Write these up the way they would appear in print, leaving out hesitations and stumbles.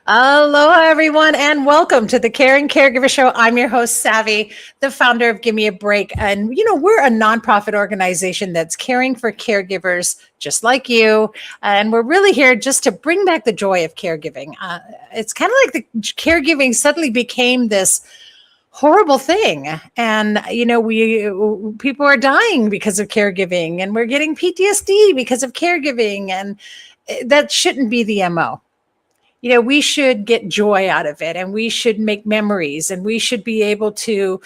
Hello, everyone, and welcome to the Caring Caregiver Show. I'm your host, Savy, the founder of Give Me a Break. And, we're a nonprofit organization that's caring for caregivers just like you. And we're really here just to bring back the joy of caregiving. It's kind of like the caregiving suddenly became this horrible thing. And, we people are dying because of caregiving, and we're getting PTSD because of caregiving. And that shouldn't be the MO. We should get joy out of it, and we should make memories, and we should be able to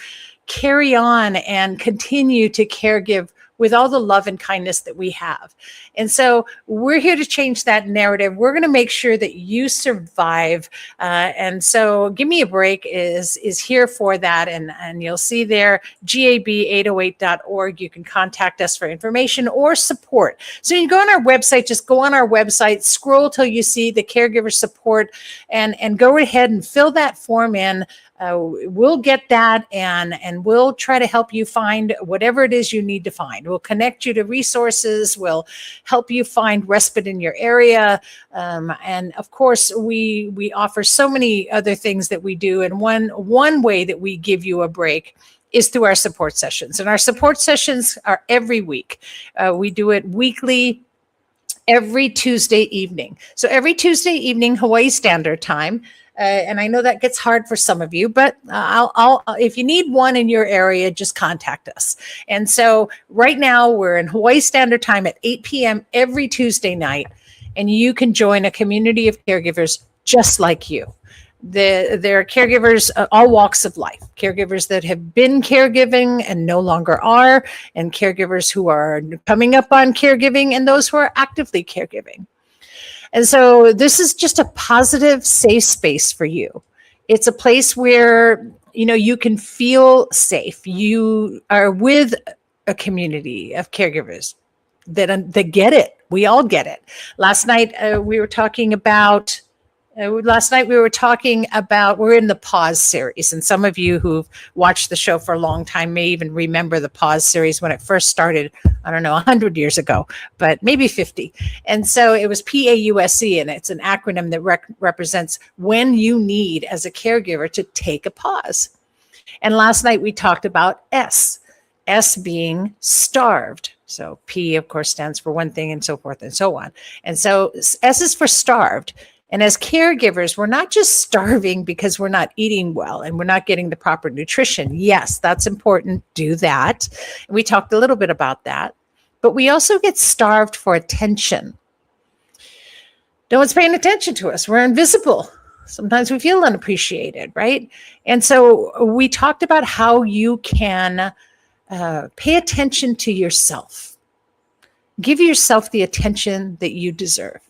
carry on and continue to caregive with all the love and kindness that we have. And so we're here to change that narrative. We're going to make sure that you survive. And so Give Me a Break is here for that. And you'll see there, gab808.org. You can contact us for information or support. So you can go on our website, just go on our website, scroll till you see the caregiver support, and go ahead and fill that form in. We'll get that, and we'll try to help you find whatever it is you need to find. We'll connect you to resources. We'll help you find respite in your area. And of course, we offer so many other things that we do. And one way that we give you a break is through our support sessions. And our support sessions are every week. We do it weekly, every Tuesday evening. So every Tuesday evening, Hawaii Standard Time. And I know that gets hard for some of you, but I'll if you need one in your area, just contact us. And so right now we're in Hawaii Standard Time at 8 p.m. every Tuesday night, and you can join a community of caregivers just like you. There are caregivers, all walks of life, caregivers that have been caregiving and no longer are, and caregivers who are coming up on caregiving, and those who are actively caregiving. And so this is just a positive, safe space for you. It's a place where, you can feel safe. You are with a community of caregivers that get it. We all get it. Last night we were talking about, we're in the Pause series. And some of you who've watched the show for a long time may even remember the Pause series when it first started, 100 years ago, but maybe 50. And so it was PAUSE, and it's an acronym that represents when you need, as a caregiver, to take a pause. And last night we talked about S being starved. So P, of course, stands for one thing, and so forth and so on. And so S is for starved. And as caregivers, we're not just starving because we're not eating well and we're not getting the proper nutrition. Yes, that's important. Do that. We talked a little bit about that. But we also get starved for attention. No one's paying attention to us. We're invisible. Sometimes we feel unappreciated, right? And so we talked about how you can pay attention to yourself. Give yourself the attention that you deserve.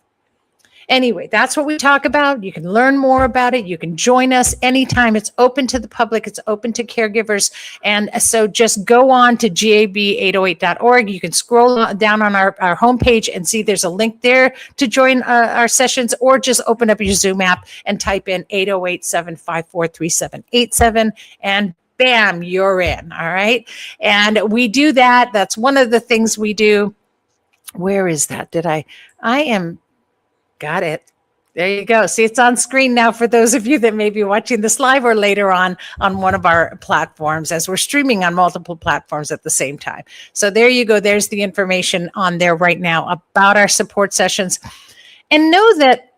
Anyway, that's what we talk about. You can learn more about it. You can join us anytime. It's open to the public. It's open to caregivers. And so just go on to gab808.org. You can scroll down on our homepage and see there's a link there to join our sessions, or just open up your Zoom app and type in 808-754-3787, and bam, you're in. All right. And we do that. That's one of the things we do. Where is that? Got it. There you go. See, it's on screen now for those of you that may be watching this live or later on one of our platforms, as we're streaming on multiple platforms at the same time. So there you go. There's the information on there right now about our support sessions. And know that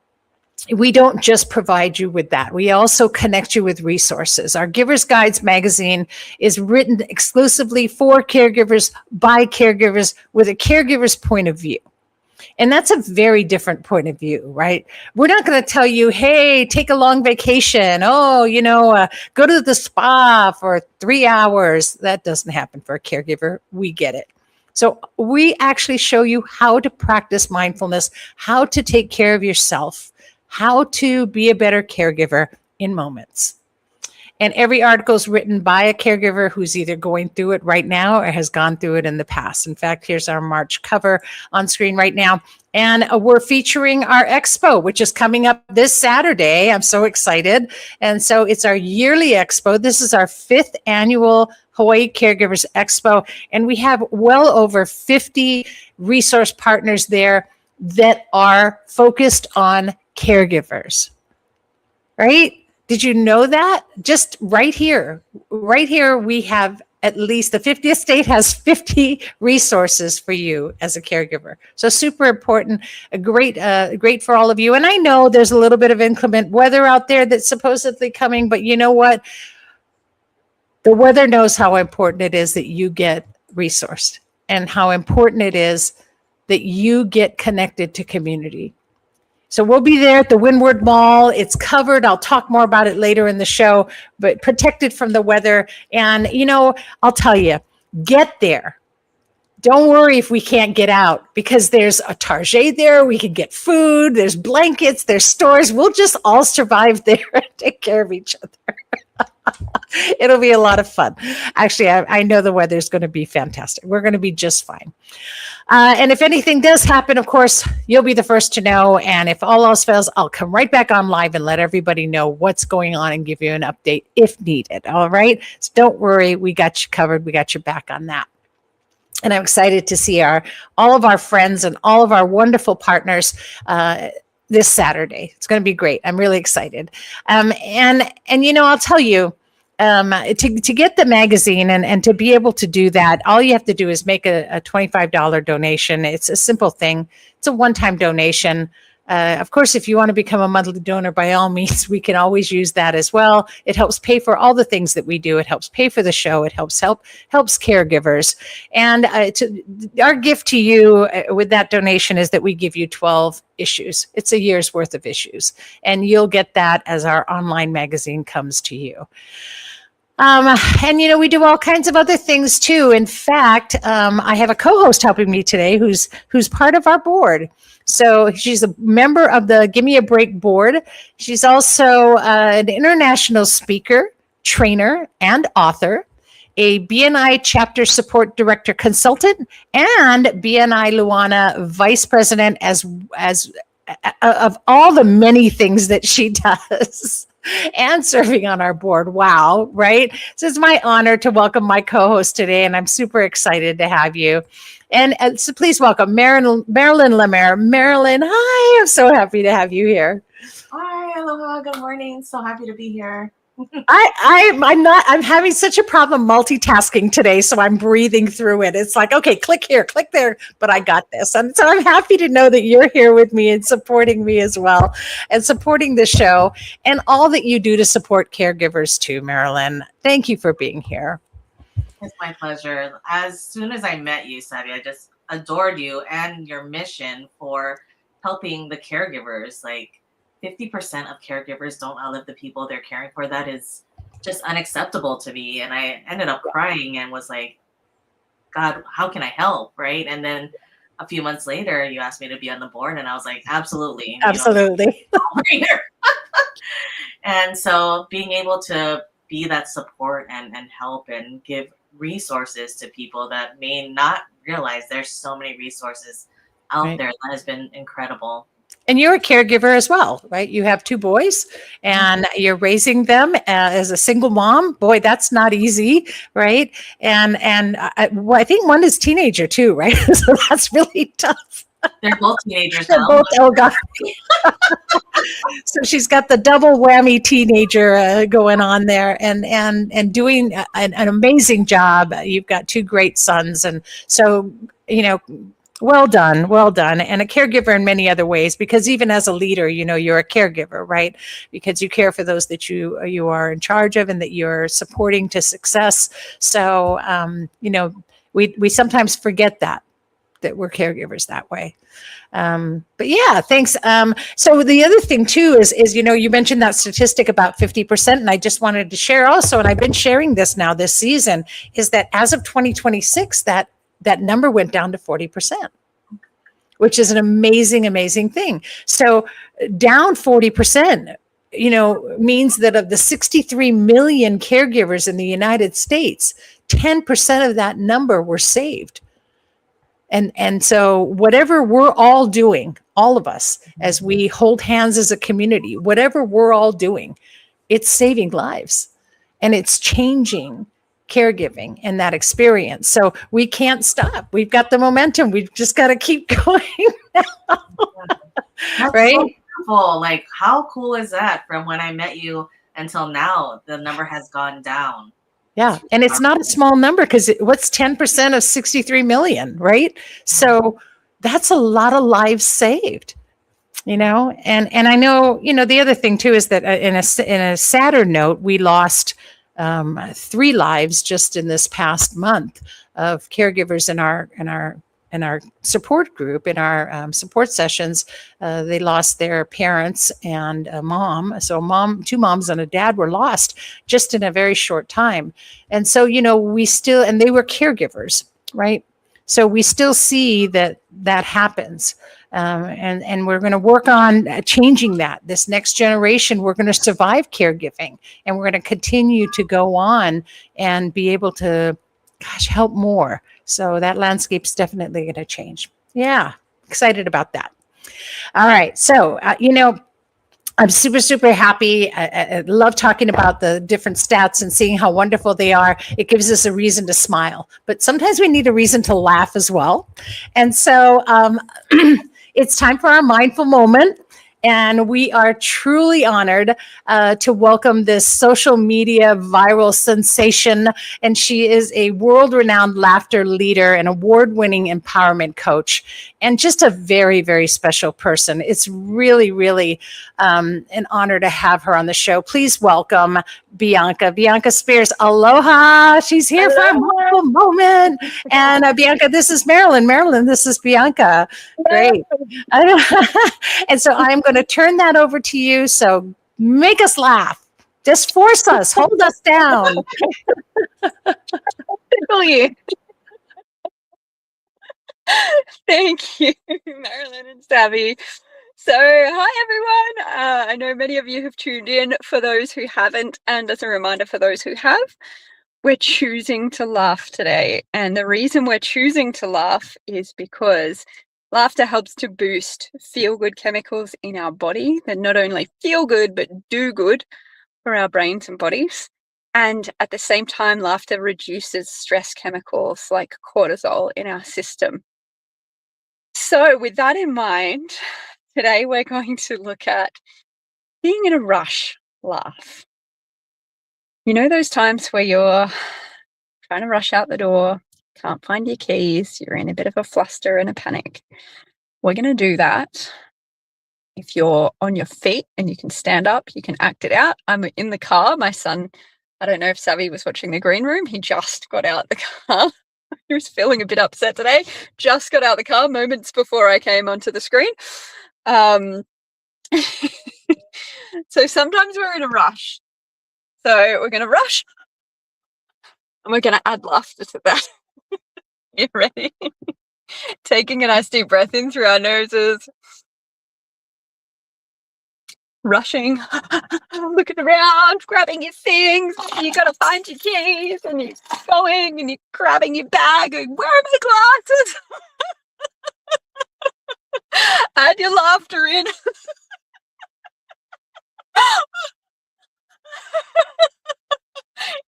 we don't just provide you with that. We also connect you with resources. Our Givers Guides magazine is written exclusively for caregivers, by caregivers, with a caregiver's point of view. And that's a very different point of view, right? We're not going to tell you, hey, take a long vacation. Oh, go to the spa for 3 hours. That doesn't happen for a caregiver. We get it. So we actually show you how to practice mindfulness, how to take care of yourself, how to be a better caregiver in moments. And every article is written by a caregiver who's either going through it right now or has gone through it in the past. In fact, here's our March cover on screen right now. And we're featuring our expo, which is coming up this Saturday. I'm so excited. And so it's our yearly expo. This is our 5th annual Hawaii Caregivers Expo. And we have well over 50 resource partners there that are focused on caregivers. right? Did you know that? Just right here, we have at least the 50th state has 50 resources for you as a caregiver. So super important, great for all of you. And I know there's a little bit of inclement weather out there that's supposedly coming, but you know what? The weather knows how important it is that you get resourced and how important it is that you get connected to community. So we'll be there at the Windward Mall. It's covered. I'll talk more about it later in the show, but protected from the weather. And, I'll tell you, get there. Don't worry if we can't get out, because there's a Target there. We can get food. There's blankets. There's stores. We'll just all survive there and take care of each other. It'll be a lot of fun. Actually, I know the weather's going to be fantastic. We're going to be just fine. And if anything does happen, of course, you'll be the first to know. And if all else fails, I'll come right back on live and let everybody know what's going on and give you an update if needed. All right. So don't worry. We got you covered. We got your back on that. And I'm excited to see all of our friends and all of our wonderful partners this Saturday. It's going to be great. I'm really excited. And I'll tell you, to get the magazine and to be able to do that, all you have to do is make a $25 donation. It's a simple thing. It's a one-time donation. Of course, if you want to become a monthly donor, by all means, we can always use that as well. It helps pay for all the things that we do. It helps pay for the show. It helps caregivers. And our gift to you with that donation is that we give you 12 issues. It's a year's worth of issues. And you'll get that as our online magazine comes to you. We do all kinds of other things too. In fact, I have a co-host helping me today who's part of our board. So she's a member of the Give Me a Break board. She's also an international speaker, trainer, and author, a BNI chapter support director consultant, and BNI Luana vice president as of all the many things that she does. And serving on our board. Wow, right? So it's my honor to welcome my co-host today, and I'm super excited to have you. And so please welcome Marilyn Lemaire. Marilyn, hi, I'm so happy to have you here. Hi, aloha, good morning. So happy to be here. I'm having such a problem multitasking today, so I'm breathing through it. It's like, okay, click here, click there, but I got this. And so I'm happy to know that you're here with me and supporting me as well, and supporting the show and all that you do to support caregivers too, Marilyn. Thank you for being here. It's my pleasure. As soon as I met you, Savy, I just adored you and your mission for helping the caregivers. Like, 50% of caregivers don't outlive the people they're caring for. That is just unacceptable to me. And I ended up crying and was like, God, how can I help? Right. And then a few months later, you asked me to be on the board, and I was like, absolutely. Absolutely. And so being able to be that support and help and give resources to people that may not realize there's so many resources out there, that has been incredible. And you're a caregiver as well, right? You have 2 boys and you're raising them as a single mom. Boy, that's not easy, right? And I think one is teenager too, right? So that's really tough. They're both teenagers They're now. both, oh God. So she's got the double whammy teenager going on there, and doing an amazing job. You've got 2 great sons, and so well done. And a caregiver in many other ways, because even as a leader, you're a caregiver, right? Because you care for those that you are in charge of and that you're supporting to success. So, we sometimes forget that we're caregivers that way. But yeah, thanks. So the other thing too is, you mentioned that statistic about 50%, and I just wanted to share also, and I've been sharing this now this season, is that as of 2026, that number went down to 40%, which is an amazing, amazing thing. So down 40%, means that of the 63 million caregivers in the United States, 10% of that number were saved. And so whatever we're all doing, all of us, as we hold hands as a community, whatever we're all doing, it's saving lives and it's changing caregiving and that experience. So we can't stop. We've got the momentum. We've just got to keep going now. Right? beautiful. Like, how cool is that? From when I met you until now, the number has gone down. Yeah. And it's not a small number, because what's 10% of 63 million, right? So that's a lot of lives saved, and I know, the other thing too is that in a sadder note, we lost 3 lives just in this past month of caregivers in our support group, in our support sessions. They lost their parents and a mom. So two moms and a dad were lost just in a very short time. And so, we still, and they were caregivers, right? So we still see that happens. And we're going to work on changing that. This next generation, we're going to survive caregiving, and we're going to continue to go on and be able to, help more. So that landscape's definitely going to change. Yeah, excited about that. All right. So, I'm super, super happy. I love talking about the different stats and seeing how wonderful they are. It gives us a reason to smile, but sometimes we need a reason to laugh as well. And so it's time for our mindful moment. And we are truly honored to welcome this social media viral sensation. And she is a world-renowned laughter leader and award-winning empowerment coach, and just a very, very special person. It's really, really an honor to have her on the show. Please welcome Bianca Spears. Aloha. She's here for a mindful moment. And Bianca, this is Marilyn. Marilyn, this is Bianca. Great. And so I'm going to turn that over to you. So make us laugh. Just force us. Hold us down. Thank you, Marilyn and Savy. So, hi everyone. I know many of you have tuned in. For those who haven't, and as a reminder for those who have, we're choosing to laugh today. And the reason we're choosing to laugh is because laughter helps to boost feel-good chemicals in our body that not only feel good, but do good for our brains and bodies. And at the same time, laughter reduces stress chemicals like cortisol in our system. So with that in mind, today we're going to look at being in a rush laugh. You know those times where you're trying to rush out the door, can't find your keys, you're in a bit of a fluster and a panic. We're going to do that. If you're on your feet and you can stand up, you can act it out. I'm in the car. My son, I don't know if Savy was watching the green room. He just got out the car. He was feeling a bit upset today. Just got out the car moments before I came onto the screen. So sometimes we're in a rush. So we're going to rush and we're going to add laughter to that. You ready? Taking a nice deep breath in through our noses. Rushing, looking around, grabbing your things. You got to find your keys, and you're going and you're grabbing your bag and where are my glasses? Add your laughter in.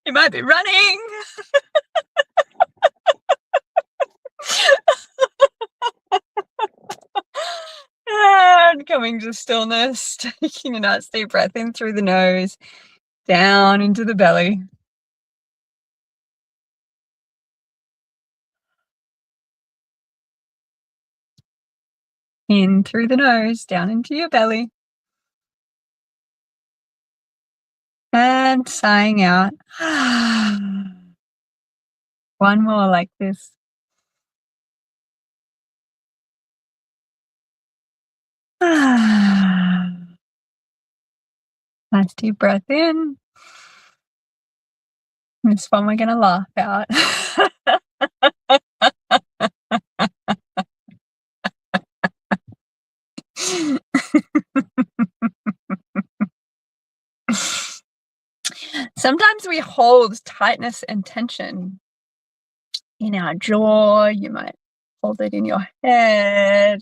You might be running. And coming to stillness, taking a nice deep breath in through the nose, down into the belly. In through the nose, down into your belly. And sighing out. One more like this. Nice deep breath in. This one we're going to laugh out. Sometimes we hold tightness and tension in our jaw. You might hold it in your head,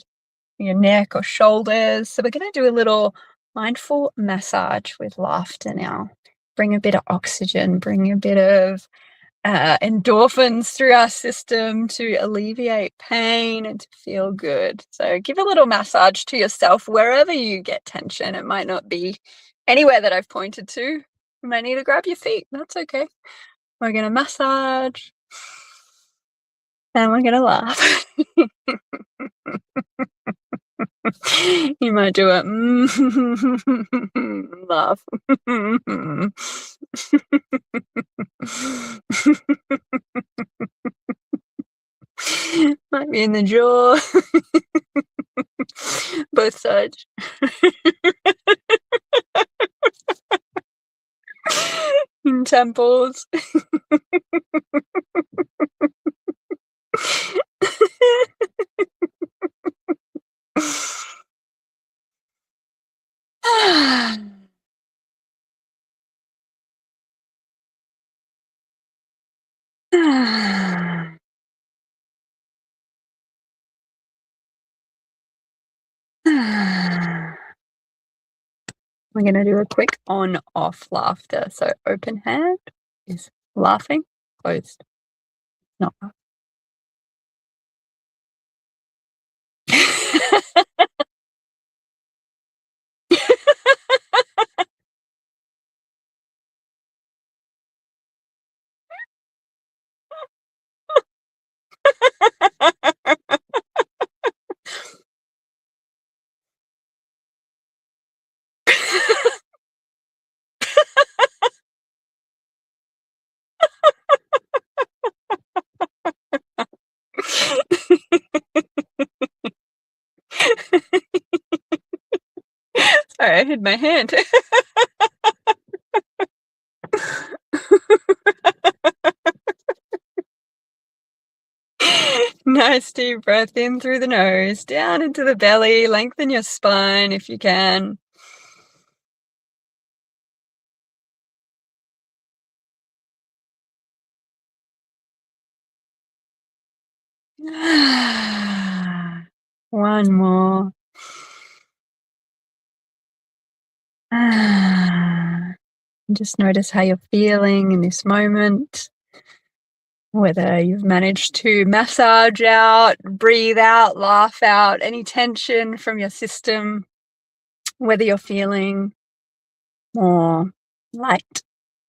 your neck or shoulders. So we're going to do a little mindful massage with laughter now. Bring a bit of oxygen, bring a bit of endorphins through our system to alleviate pain and to feel good. So give a little massage to yourself wherever you get tension. It might not be anywhere that I've pointed to. You might need to grab your feet. That's okay. We're going to massage and we're going to laugh. You might do it. Laugh. Might be in the jaw. Both sides. In temples. We're going to do a quick on-off laughter. So open hand is laughing, closed, not laughing. Sorry, I hid my hand. Nice deep breath in through the nose, down into the belly, lengthen your spine if you can. One more. Just notice how you're feeling in this moment. Whether you've managed to massage out, breathe out, laugh out any tension from your system. Whether you're feeling more light,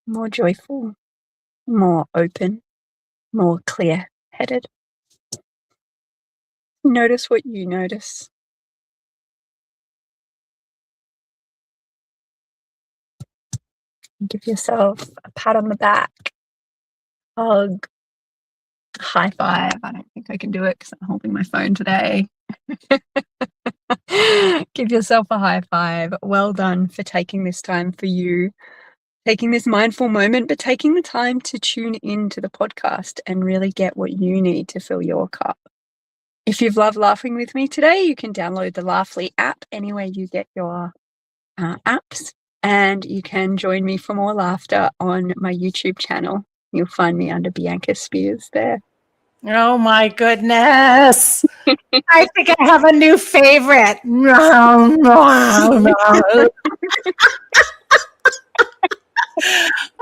more joyful, more open, more clear-headed. Notice what you notice. Give yourself a pat on the back, hug, high five. I don't think I can do it because I'm holding my phone today. Give yourself a high five. Well done for taking this time for you, taking this mindful moment, but taking the time to tune into the podcast and really get what you need to fill your cup. If you've loved laughing with me today, you can download the Laughly app anywhere you get your apps. And you can join me for more laughter on my YouTube channel. You'll find me under Bianca Spears there. Oh my goodness. I think I have a new favorite.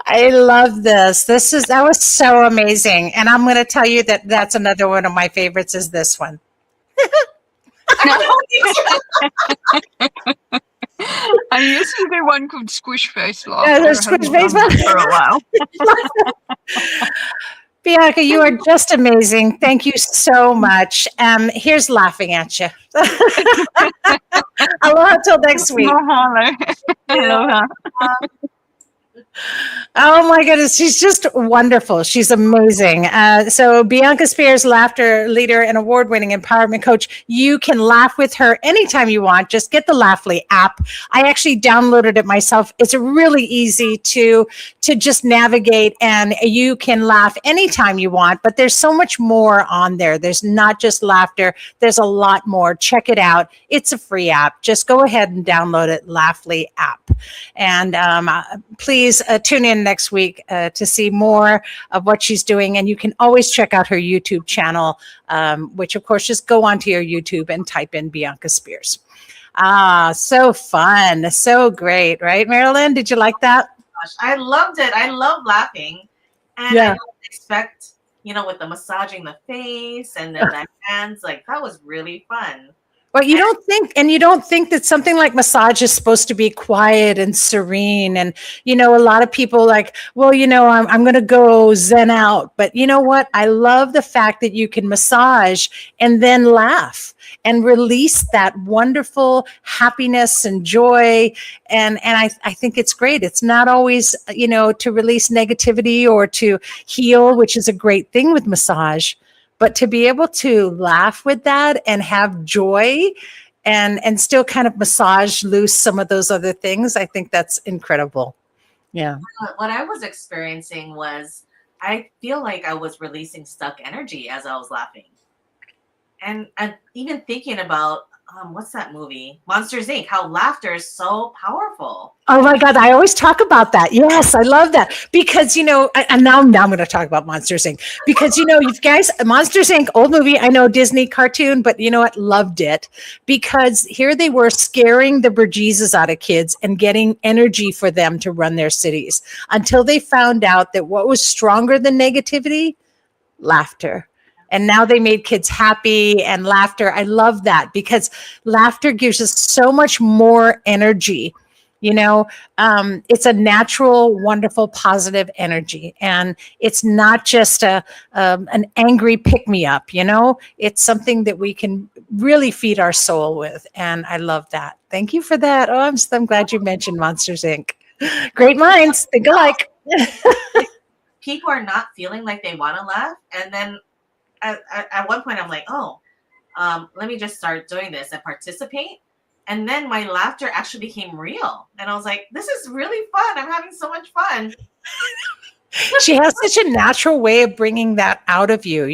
I love this. That was so amazing. And I'm going to tell you that that's another one of my favorites is this one. I used to do one called Squish Face Laugh. Yeah, there's Squish Face Laugh for a while. Bianca, you are just amazing. Thank you so much. Here's laughing at you. Aloha till next week. Mahalo. Aloha. Oh my goodness, she's just wonderful. She's amazing. So Bianca Spears, laughter leader and award-winning empowerment coach. You can laugh with her anytime you want. Just get the Laughly app. I actually downloaded it myself. It's really easy to just navigate, and you can laugh anytime you want. But there's so much more on there. There's not just laughter. There's a lot more. Check it out. It's a free app. Just go ahead and download it, Laughly app. And please tune in next week to see more of what she's doing. And you can always check out her YouTube channel, which of course, just go onto your YouTube and type in Bianca Spears. So fun. So great. Right, Marilyn? Did you like that? Gosh, I loved it. I love laughing. And I don't expect, with the massaging the face and then the hands, like that was really fun. But you don't think that something like massage is supposed to be quiet and serene. And, a lot of people like, well, I'm going to go zen out. But you know what? I love the fact that you can massage and then laugh and release that wonderful happiness and joy. And I think it's great. It's not always, to release negativity or to heal, which is a great thing with massage. But to be able to laugh with that and have joy and still kind of massage loose some of those other things, I think that's incredible. Yeah. What I was experiencing was I feel like I was releasing stuck energy as I was laughing. And even thinking about what's that movie? Monsters Inc. How laughter is so powerful. Oh my God, I always talk about that. Yes, I love that because and now I'm going to talk about Monsters Inc. Because you guys, Monsters Inc. old movie, I know Disney cartoon, but you know what? Loved it because here they were scaring the bejesus out of kids and getting energy for them to run their cities until they found out that what was stronger than negativity, laughter. And now they made kids happy and laughter. I love that because laughter gives us so much more energy. It's a natural, wonderful, positive energy. And it's not just an angry pick-me-up, It's something that we can really feed our soul with. And I love that. Thank you for that. Oh, I'm glad you mentioned Monsters, Inc. Great minds think alike. People are not feeling like they want to laugh. And then at one point, I'm like, let me just start doing this and participate. And then my laughter actually became real. And I was like, this is really fun. I'm having so much fun. She has such a natural way of bringing that out of you,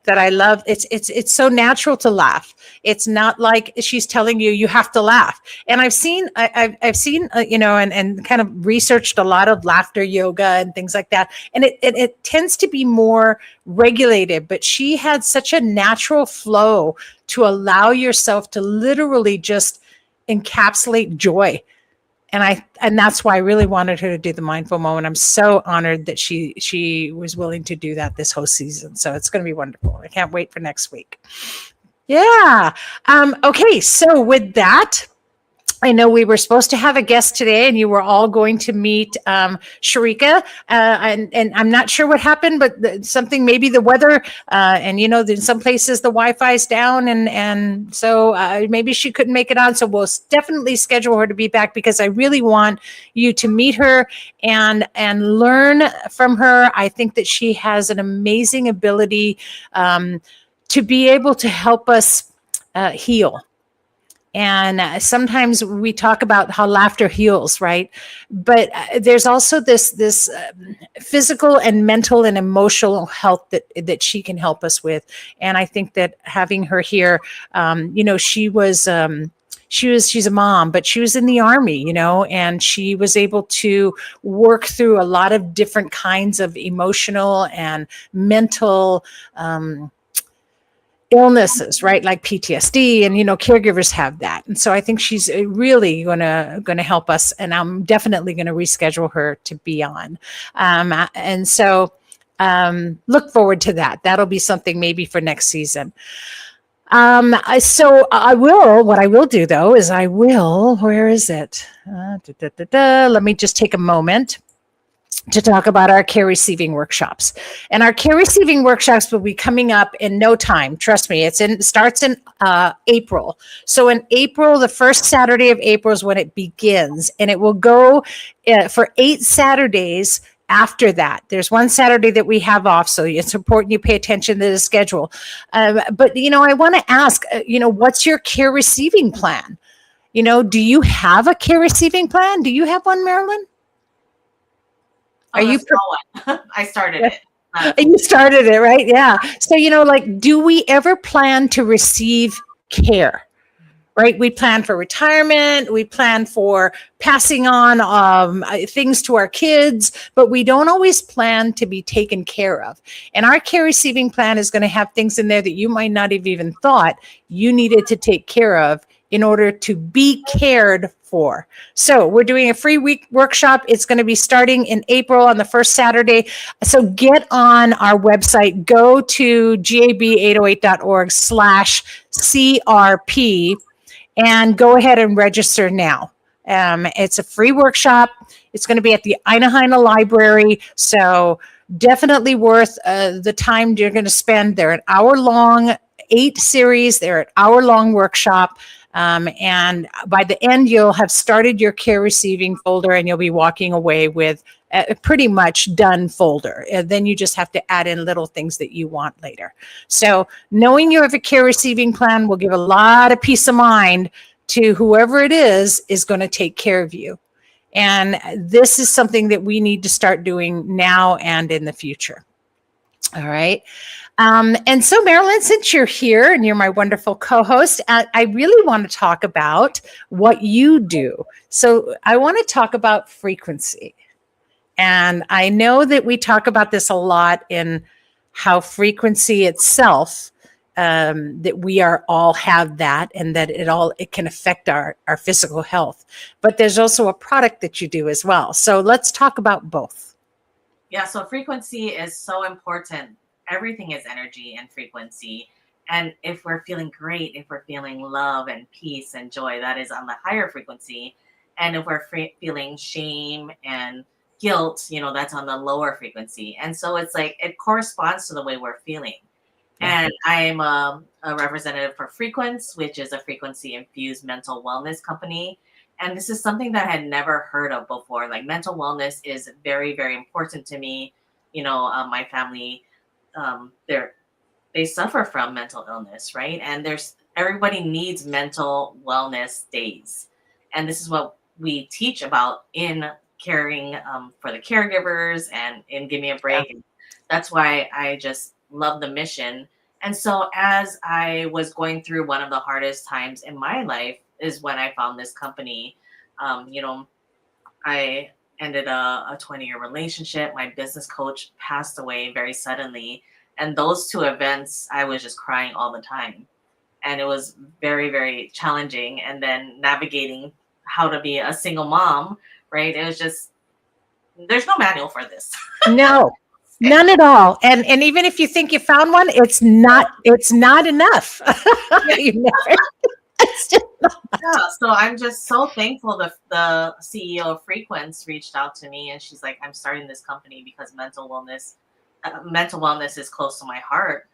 that I love. It's so natural to laugh. It's not like she's telling you have to laugh. And I've seen, and kind of researched a lot of laughter yoga and things like that. And it tends to be more regulated, but she had such a natural flow to allow yourself to literally just encapsulate joy. And that's why I really wanted her to do the mindful moment. I'm so honored that she was willing to do that this whole season. So it's going to be wonderful. I can't wait for next week. Yeah. Okay. So with that, I know we were supposed to have a guest today and you were all going to meet Sharika. And I'm not sure what happened, but something, maybe the weather, and in some places the Wi-Fi is down. And so maybe she couldn't make it on. So we'll definitely schedule her to be back because I really want you to meet her and learn from her. I think that she has an amazing ability to be able to help us heal. And sometimes we talk about how laughter heals, right? But there's also this physical and mental and emotional health that she can help us with. And I think that having her here, she's a mom, but she was in the Army, and she was able to work through a lot of different kinds of emotional and mental illnesses, right? Like PTSD, and caregivers have that. And so I think she's really gonna help us, and I'm definitely going to reschedule her to be on. And so look forward to that. That'll be something maybe for next season. So what I will do though is where is it? Let me just take a moment to talk about our care receiving workshops. And our care receiving workshops will be coming up in no time. Trust me, it starts in April. So in April, the first Saturday of April is when it begins, and it will go for 8 Saturdays after that. There's one Saturday that we have off, so it's important you pay attention to the schedule. But I want to ask, what's your care receiving plan? Do you have a care receiving plan? Do you have one, Marilyn? Are you? I started it. You started it, right? Yeah. So, do we ever plan to receive care? Right? We plan for retirement. We plan for passing on things to our kids, but we don't always plan to be taken care of. And our care receiving plan is going to have things in there that you might not have even thought you needed to take care of in order to be cared before. So we're doing a free week workshop. It's going to be starting in April on the first Saturday. So get on our website, go to gab808.org/CRP and go ahead and register now. It's a free workshop. It's going to be at the Einaheina Library. So definitely worth the time you're going to spend. They're an hour-long, 8 series. They're an hour-long workshop. And by the end, you'll have started your care receiving folder and you'll be walking away with a pretty much done folder. And then you just have to add in little things that you want later. So knowing you have a care receiving plan will give a lot of peace of mind to whoever it is going to take care of you. And this is something that we need to start doing now and in the future. All right. And so, Marilyn, since you're here and you're my wonderful co-host, I really want to talk about what you do. So I want to talk about frequency. And I know that we talk about this a lot in how frequency itself, that we are all have that, and that it can affect our physical health. But there's also a product that you do as well. So let's talk about both. Yeah, so frequency is so important. Everything is energy and frequency. And if we're feeling great, if we're feeling love and peace and joy, that is on the higher frequency. And if we're feeling shame and guilt, that's on the lower frequency. And so it's like it corresponds to the way we're feeling. And I'm a representative for Frequence, which is a frequency infused mental wellness company. And this is something that I had never heard of before. Like, mental wellness is very, very important to me. My family, they suffer from mental illness, right? And everybody needs mental wellness days. And this is what we teach about in caring for the caregivers and in Give Me a Break. Yeah. That's why I just love the mission. And so as I was going through one of the hardest times in my life is when I found this company. I ended a 20-year relationship. My business coach passed away very suddenly. And those 2 events, I was just crying all the time. And it was very, very challenging. And then navigating how to be a single mom, right? It was just, there's no manual for this. No. None at all. And even if you think you found one, it's not enough. Yeah, so I'm just so thankful that the CEO of Frequence reached out to me, and she's like, I'm starting this company because mental wellness is close to my heart.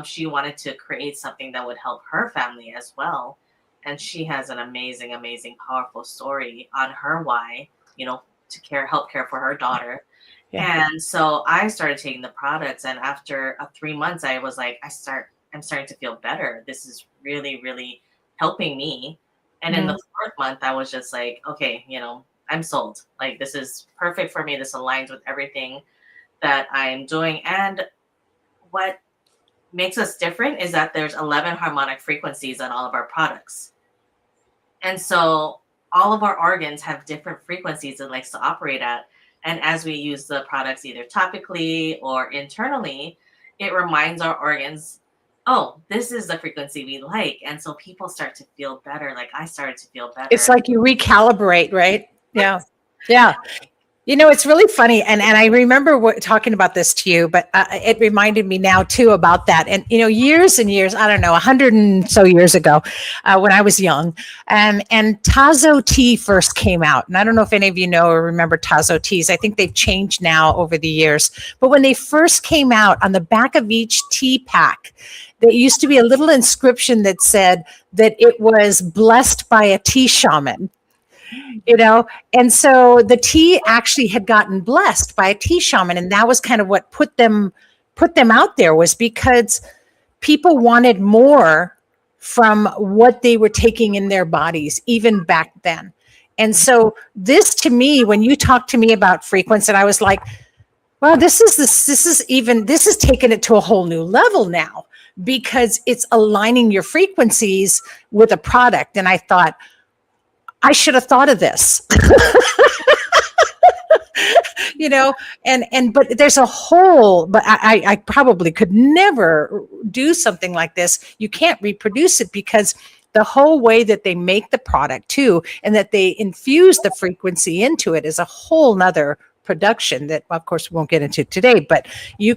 She wanted to create something that would help her family as well. And she has an amazing, amazing, powerful story on her why, to help care for her daughter. Yeah. And so I started taking the products, and after 3 months, I was like, I'm starting to feel better. This is really, really helping me. And in the 4th month, I was just like, okay, I'm sold. Like, this is perfect for me. This aligns with everything that I'm doing. And what makes us different is that there's 11 harmonic frequencies on all of our products. And so all of our organs have different frequencies it likes to operate at. And as we use the products either topically or internally, it reminds our organs, oh, this is the frequency we like. And so people start to feel better. Like, I started to feel better. It's like you recalibrate, right? Yeah. Yeah. It's really funny. And I remember talking about this to you, but it reminded me now too about that. And, years and years, I don't know, 100 and so years ago, when I was young, and Tazo tea first came out. And I don't know if any of you know or remember Tazo teas. I think they've changed now over the years. But when they first came out, on the back of each tea pack, there used to be a little inscription that said that it was blessed by a tea shaman. And so the tea actually had gotten blessed by a tea shaman. And that was kind of what put them out there, was because people wanted more from what they were taking in their bodies, even back then. And so this, to me, when you talked to me about frequency, and I was like, well, this is taking it to a whole new level now, because it's aligning your frequencies with a product. And I thought, I should have thought of this, but there's but I probably could never do something like this. You can't reproduce it because the whole way that they make the product too, and that they infuse the frequency into it is a whole nother production that, of course, we won't get into today, but you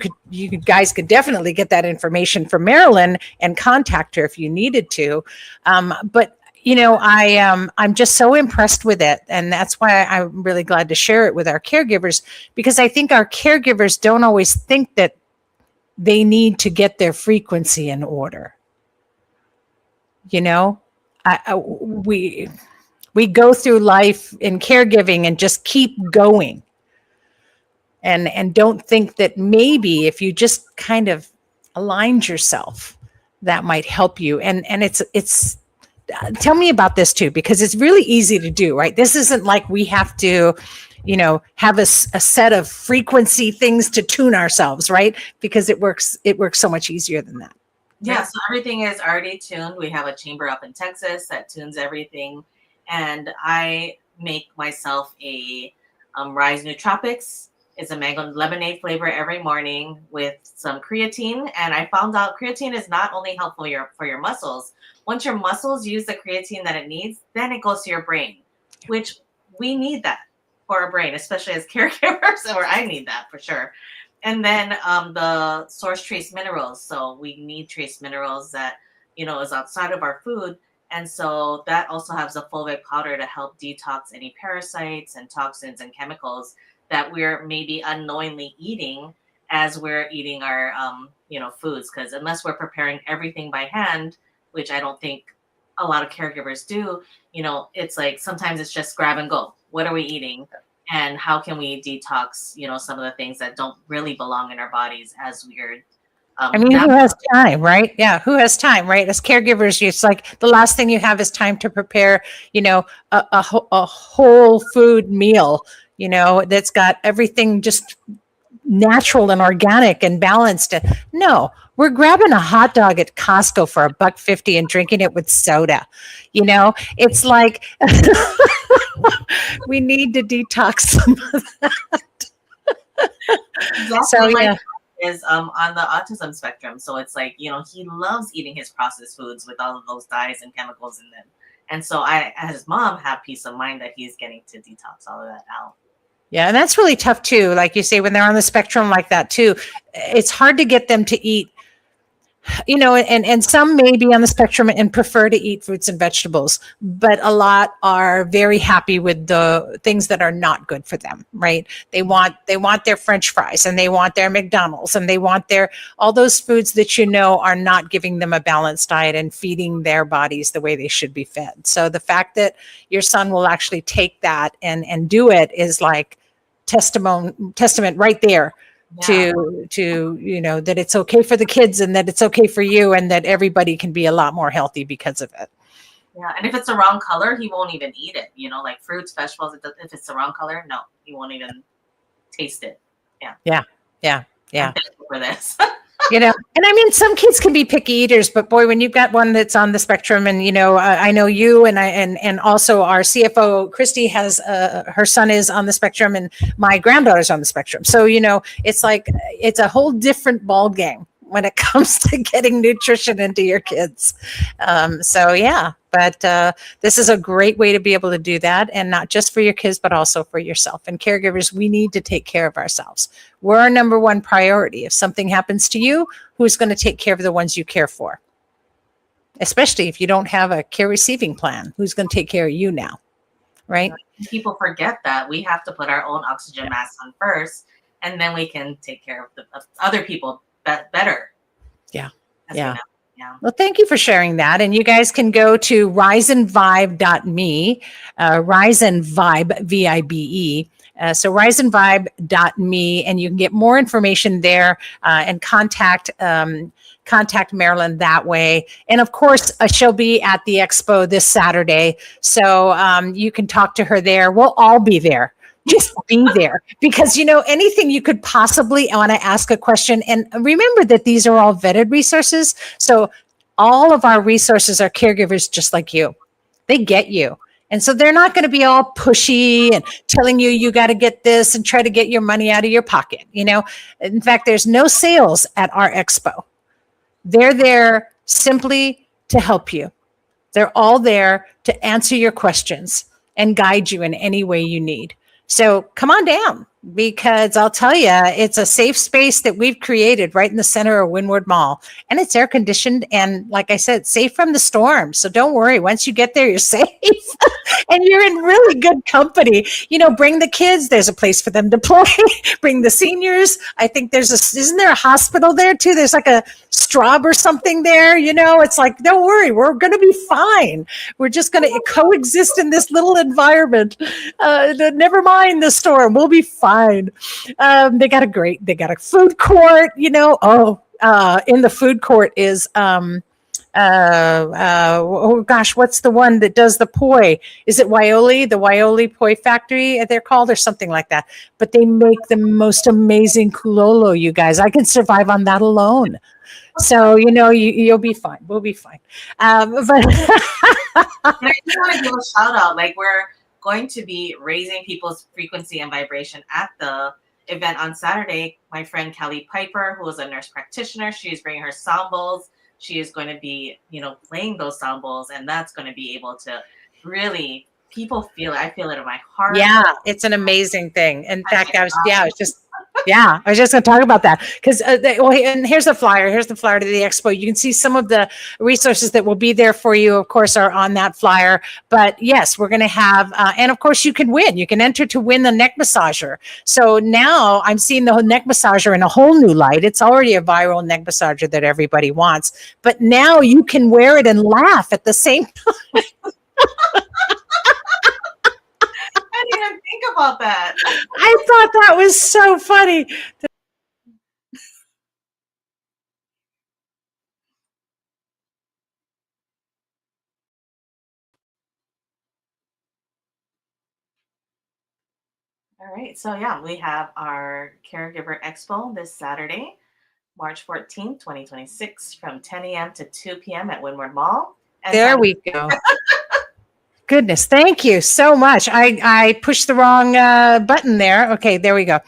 guys could definitely get that information from Marilyn and contact her if you needed to. But I'm just so impressed with it. And that's why I'm really glad to share it with our caregivers, because I think our caregivers don't always think that they need to get their frequency in order. We go through life in caregiving and just keep going. And don't think that maybe if you just kind of aligned yourself, that might help you. And it's tell me about this too, because it's really easy to do, right? This isn't like we have to, have a set of frequency things to tune ourselves, right? Because it works so much easier than that. Yeah, so everything is already tuned. We have a chamber up in Texas that tunes everything. And I make myself a Rise Nootropics. It's a mango lemonade flavor every morning with some creatine. And I found out creatine is not only helpful for your muscles. Once your muscles use the creatine that it needs, then it goes to your brain, which we need that for our brain, especially as caregivers, or I need that for sure. And then the source trace minerals. So we need trace minerals that, is outside of our food. And so that also has a fulvic powder to help detox any parasites and toxins and chemicals that we're maybe unknowingly eating as we're eating our, foods. Because unless we're preparing everything by hand, which I don't think a lot of caregivers do, it's like sometimes it's just grab and go. What are we eating? And how can we detox, some of the things that don't really belong in our bodies as we're who has time, right? Yeah, who has time, right? As caregivers, it's like the last thing you have is time to prepare, a whole food meal, that's got everything just natural and organic and balanced. No, we're grabbing a hot dog at Costco for $1.50 and drinking it with soda. It's like we need to detox some of that. Exactly. So yeah. Is on the autism spectrum, so it's like he loves eating his processed foods with all of those dyes and chemicals in them, and so I, as his mom, have peace of mind that he's getting to detox all of that out. Yeah, and that's really tough too. Like you say, when they're on the spectrum like that too, it's hard to get them to eat. And some may be on the spectrum and prefer to eat fruits and vegetables, but a lot are very happy with the things that are not good for them, right? They want their French fries, and they want their McDonald's, and they want all those foods that are not giving them a balanced diet and feeding their bodies the way they should be fed. So the fact that your son will actually take that and do it is like testament right there. Yeah. to that it's okay for the kids, and that it's okay for you, and that everybody can be a lot more healthy because of it. Yeah, and if it's the wrong color, he won't even eat it. Like fruits, vegetables. If it's the wrong color, no, he won't even taste it. Yeah. I'm thankful for this. And some kids can be picky eaters, but boy, when you've got one that's on the spectrum, and I know you and also our CFO Christy has her son is on the spectrum, and my granddaughter's on the spectrum. So it's like it's a whole different ball game when it comes to getting nutrition into your kids. But this is a great way to be able to do that, and not just for your kids, but also for yourself. And caregivers, we need to take care of ourselves. We're our number one priority. If something happens to you, who's going to take care of the ones you care for? Especially if you don't have a care receiving plan, who's going to take care of you now, right? People forget that we have to put our own oxygen mask on first, and then we can take care of other people better. Yeah. Well, thank you for sharing that. And you guys can go to riseandvibe.me, riseandvibe, V-I-B-E. So riseandvibe.me, and you can get more information there and contact Marilyn that way. And of course, she'll be at the expo this Saturday. So you can talk to her there. We'll all be there. Just be there, because anything you could possibly want to ask a question. And remember that these are all vetted resources. So all of our resources are caregivers just like you. They get you. And so they're not going to be all pushy and telling you got to get this and try to get your money out of your pocket. In fact, there's no sales at our expo. They're there simply to help you. They're all there to answer your questions and guide you in any way you need. So come on down, because I'll tell you, it's a safe space that we've created right in the center of Windward Mall, and it's air conditioned. And like I said, safe from the storm. So don't worry. Once you get there, you're safe and you're in really good company. Bring the kids. There's a place for them to play. Bring the seniors. I think isn't there a hospital there too? There's like a Straub or something there. It's like, don't worry, we're going to be fine. We're just going to coexist in this little environment. Never mind the storm. We'll be fine. They got a food court, in the food court is, what's the one that does the poi? Is it Waioli? The Waioli Poi Factory, they're called, or something like that. But they make the most amazing kulolo, you guys. I can survive on that alone. So, you'll be fine. We'll be fine. But I just want to give a shout out. Like, we're going to be raising people's frequency and vibration at the event on Saturday. My friend Kelly Piper, who is a nurse practitioner, she's bringing her sound bowls. She is going to be, playing those sound bowls, and that's going to be able to really, people feel it. I feel it in my heart. Yeah, it's an amazing thing. In fact, I was just going to talk about that, because and here's the flyer. Here's the flyer to the expo. You can see some of the resources that will be there for you, of course, are on that flyer. But yes, we're going to have, and of course you can win. You can enter to win the neck massager. So now I'm seeing the neck massager in a whole new light. It's already a viral neck massager that everybody wants, but now you can wear it and laugh at the same time. I didn't even think about that. I thought that was so funny. All right. So yeah, we have our Caregiver Expo this Saturday, March 14th, 2026, from 10 a.m. to 2 p.m. at Windward Mall. And There we go. Goodness, thank you so much. I pushed the wrong button there. Okay, there we go.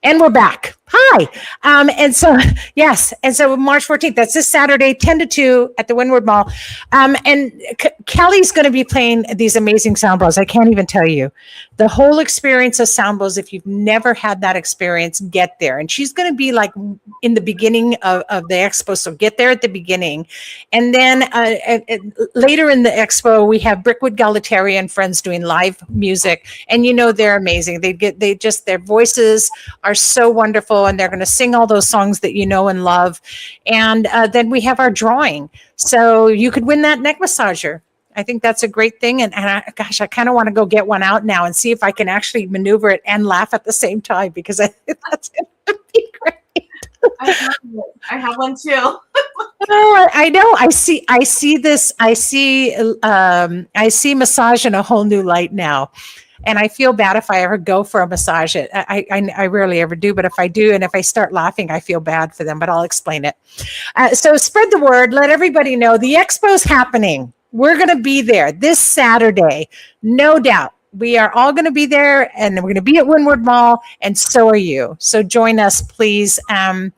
And we're back. Hi. And so, yes. And so March 14th, that's this Saturday, 10 to 2 at the Windward Mall. And Kelly's going to be playing these amazing sound bowls. I can't even tell you. The whole experience of sound bowls, if you've never had that experience, get there. And she's going to be like in the beginning of the expo. So get there at the beginning. And then later in the expo, we have Brickwood Galataria and friends doing live music. And they're amazing. Their voices are so wonderful, and they're going to sing all those songs that you know and love. And then we have our drawing. So you could win that neck massager. I think that's a great thing. And I kind of want to go get one out now and see if I can actually maneuver it and laugh at the same time, because I think that's going to be great. I have one too. Oh, I know. I see this. I see massage in a whole new light now. And I feel bad if I ever go for a massage. I rarely ever do, but if I do, and if I start laughing, I feel bad for them, but I'll explain it. So spread the word. Let everybody know the expo's happening. We're going to be there this Saturday. No doubt. We are all going to be there, and we're going to be at Windward Mall, and so are you. So join us, please. I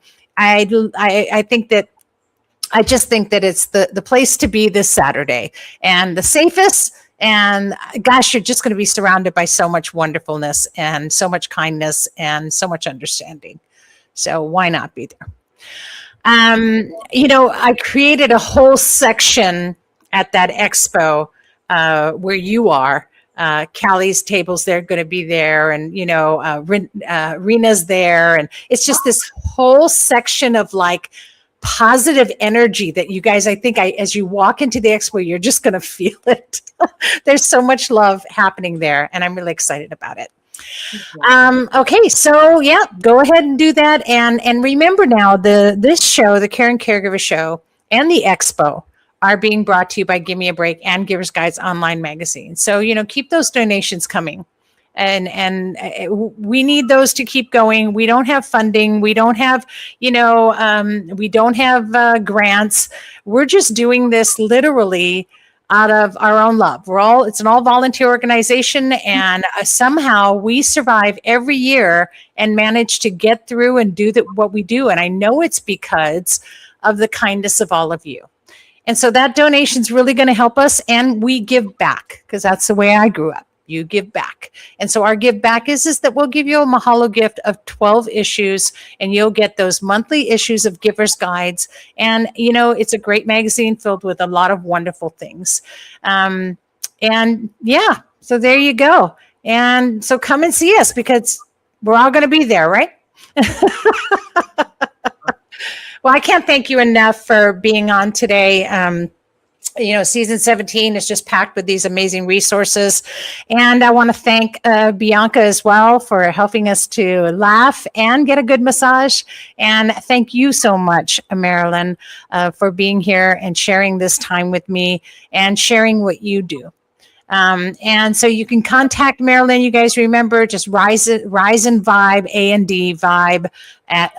just think that it's the place to be this Saturday, and the safest. And gosh, you're just going to be surrounded by so much wonderfulness and so much kindness and so much understanding. So why not be there? I created a whole section at that expo where you are. Callie's tables, they're going to be there, and Rena's there, and it's just this whole section of like positive energy that you guys, I think as you walk into the expo, you're just going to feel it. There's so much love happening there, and I'm really excited about it. Okay, so yeah, go ahead and do that. And remember now, this show, the Care and Caregiver Show, and the expo are being brought to you by Give Me a Break and Givers Guides online magazine. So, keep those donations coming. And we need those to keep going. We don't have funding. We don't have, we don't have grants. We're just doing this literally out of our own love. It's an all volunteer organization, and somehow we survive every year and manage to get through and do what we do. And I know it's because of the kindness of all of you. And so that donation is really going to help us, and we give back because that's the way I grew up. You give back. And so our give back is that we'll give you a Mahalo gift of 12 issues, and you'll get those monthly issues of Giver's Guides. And, it's a great magazine filled with a lot of wonderful things. And yeah, so there you go. And so come and see us because we're all going to be there, right? Well, I can't thank you enough for being on today. Season 17 is just packed with these amazing resources. And I want to thank Bianca as well for helping us to laugh and get a good massage. And thank you so much, Marilyn, for being here and sharing this time with me and sharing what you do. And so you can contact Marilyn. You guys remember, just Rise and Vibe, A&D Vibe at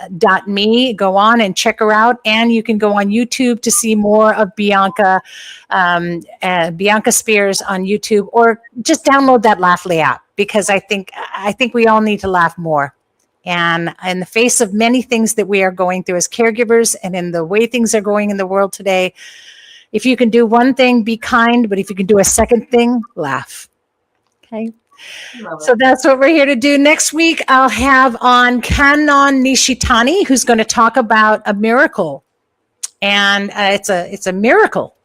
.me. Go on and check her out. And you can go on YouTube to see more of Bianca, Bianca Spears on YouTube, or just download that Laughly app, because I think we all need to laugh more. And in the face of many things that we are going through as caregivers, and in the way things are going in the world today, if you can do one thing, be kind. But if you can do a second thing, laugh. Okay. So that's what we're here to do. Next week, I'll have on Kanon Nishitani, who's going to talk about a miracle. And it's a miracle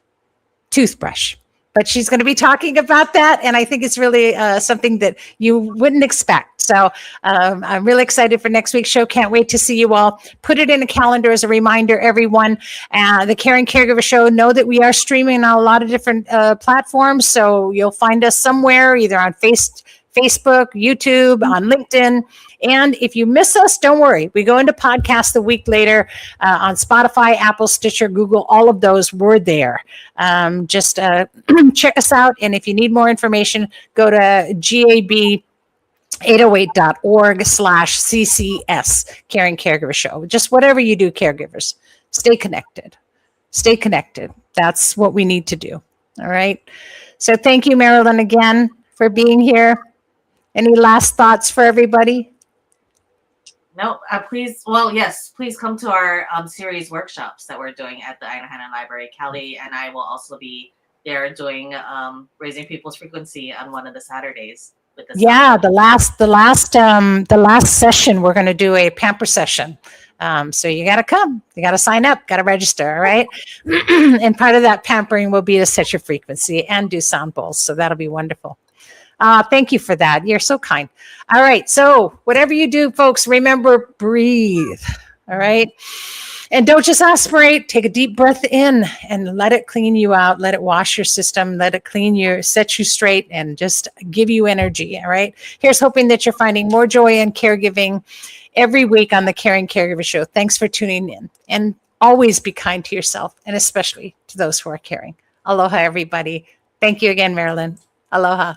toothbrush. But she's going to be talking about that. And I think it's really something that you wouldn't expect. So I'm really excited for next week's show. Can't wait to see you all. Put it in a calendar as a reminder, everyone. The Caring Caregiver Show, know that we are streaming on a lot of different platforms. So you'll find us somewhere, either on Facebook, YouTube, on LinkedIn. And if you miss us, don't worry. We go into podcast the week later on Spotify, Apple, Stitcher, Google, all of those. We're there. Just check us out. And if you need more information, go to gab808.org/CCS, Caring Caregiver Show. Just whatever you do, caregivers, stay connected. Stay connected. That's what we need to do. All right. So thank you, Marilyn, again for being here. Any last thoughts for everybody? No, please come to our series workshops that we're doing at the Ainahanan Library. Callie and I will also be there doing Raising People's Frequency on one of the Saturdays. With the the last session, we're going to do a pamper session. So you got to come, you got to sign up, got to register. All right. And part of that pampering will be to set your frequency and do sound bowls. So that'll be wonderful. Thank you for that. You're so kind. All right. So whatever you do, folks, remember, breathe. All right. And don't just aspirate. Take a deep breath in and let it clean you out. Let it wash your system. Let it set you straight, and just give you energy. All right. Here's hoping that you're finding more joy in caregiving every week on the Caring Caregiver Show. Thanks for tuning in. And always be kind to yourself, and especially to those who are caring. Aloha, everybody. Thank you again, Marilyn. Aloha.